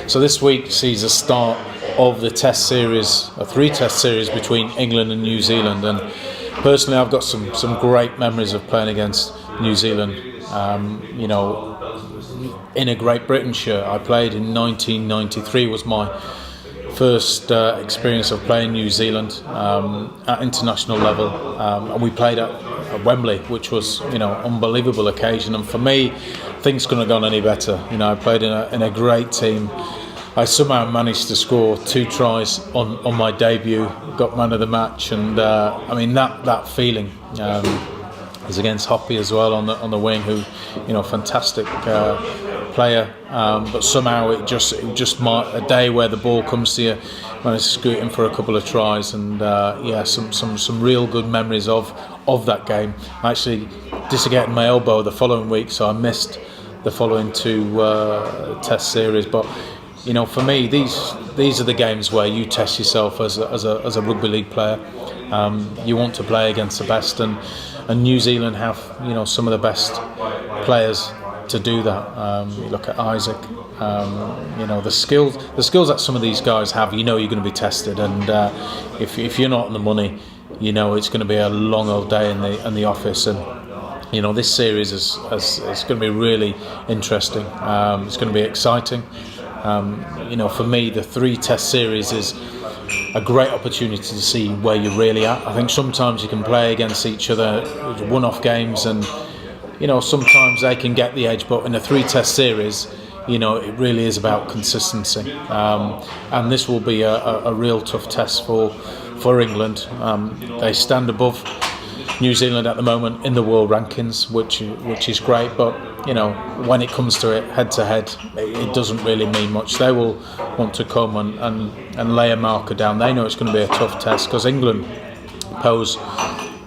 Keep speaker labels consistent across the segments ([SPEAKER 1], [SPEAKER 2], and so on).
[SPEAKER 1] So this week sees the start of the test series, a 3-test series between England and New Zealand, and personally I've got some great memories of playing against New Zealand. In a Great Britain shirt. I played in 1993, was my first experience of playing New Zealand at international level, and we played at Wembley, which was unbelievable occasion. And for me, things couldn't have gone any better. I played in a great team. I somehow managed to score 2 tries on my debut, got man of the match, and that feeling. Was against Hoppy as well on the wing, who fantastic player, but somehow it just a day where the ball comes to you, managed to scoot in for a couple of tries, and some real good memories of that game. I actually dislocated my elbow the following week, so I missed the following 2 test series. But for me, these are the games where you test yourself as a rugby league player. You want to play against the best, and New Zealand have some of the best players to do that. You look at Isaac, the skills that some of these guys have. You're going to be tested, and if you're not on the money, it's going to be a long old day in the office. And this series is going to be really interesting. It's going to be exciting. For me, the 3-test series is a great opportunity to see where you're really at. I think sometimes you can play against each other, one-off games, and sometimes they can get the edge. But in a 3-test series, it really is about consistency. And this will be a real tough test for England. They stand above New Zealand at the moment in the world rankings, which is great. But when it comes to it, head to head, it doesn't really mean much. They will want to come and lay a marker down. They know it's going to be a tough test, because England pose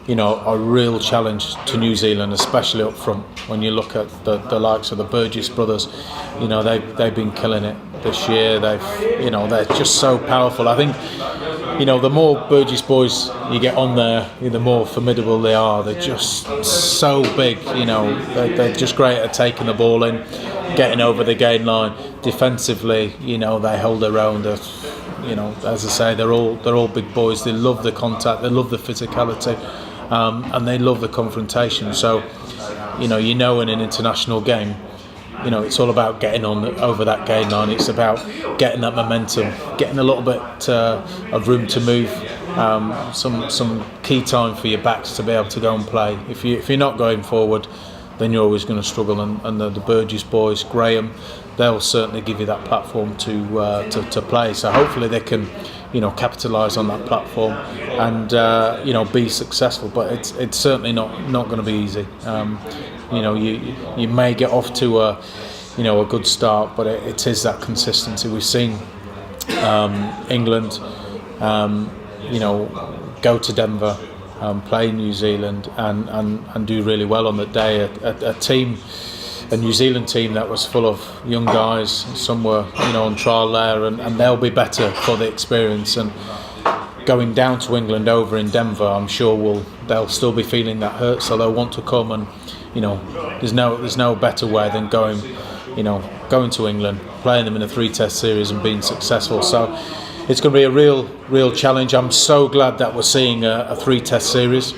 [SPEAKER 1] a real challenge to New Zealand, especially up front. When you look at the likes of the Burgess brothers, they've been killing it this year. They're just so powerful. I think the more Burgess boys you get on there, the more formidable they are. They're just so big. They're just great at taking the ball in, getting over the gain line. Defensively, they hold their own. As I say, they're all big boys. They love the contact. They love the physicality. And they love the confrontation. So, in an international game, it's all about getting over that gain line. It's about getting that momentum, getting a little bit of room to move, some key time for your backs to be able to go and play. If you're not going forward, then you're always going to struggle. And the Burgess boys, Graham, they'll certainly give you that platform to play. So hopefully they can capitalise on that platform and be successful. But it's certainly not going to be easy. You may get off to a good start, but it is that consistency. We've seen England go to Denver, play New Zealand and do really well on the day. A New Zealand team that was full of young guys. Some were on trial there, and they'll be better for the experience. And going down to England over in Denver, I'm sure they'll still be feeling that hurt, so they'll want to come. And there's no better way than going to England, playing them in a 3-test series and being successful. So it's going to be a real challenge. I'm so glad that we're seeing a 3-test series,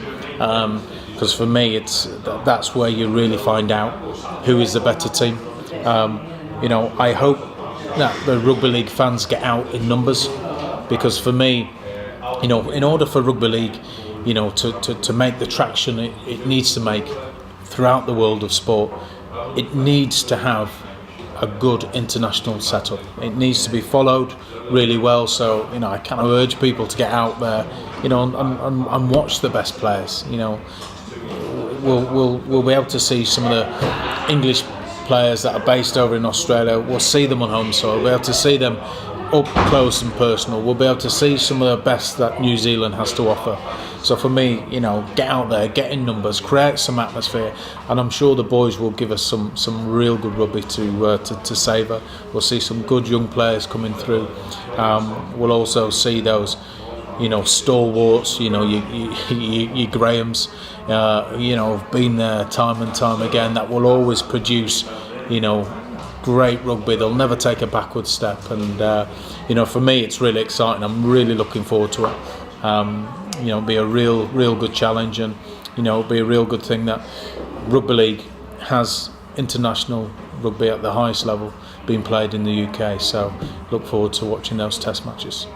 [SPEAKER 1] because for me that's where you really find out who is the better team. I hope that the rugby league fans get out in numbers, because for me, in order for rugby league to make the traction it needs to make throughout the world of sport, it needs to have a good international setup. It needs to be followed really well. So I kind of urge people to get out there, and watch the best players. We'll be able to see some of the English players that are based over in Australia. We'll see them on home soil. We'll be able to see them up close and personal. We'll be able to see some of the best that New Zealand has to offer. So for me, get out there, get in numbers, create some atmosphere, and I'm sure the boys will give us some real good rugby to savour. We'll see some good young players coming through. We'll also see those stalwarts, your Grahams, have been there time and time again, that will always produce, great rugby. They'll never take a backward step, and for me, it's really exciting. I'm really looking forward to it. It'll be a real good challenge, and it'll be a real good thing that rugby league has international rugby at the highest level being played in the UK. So look forward to watching those test matches.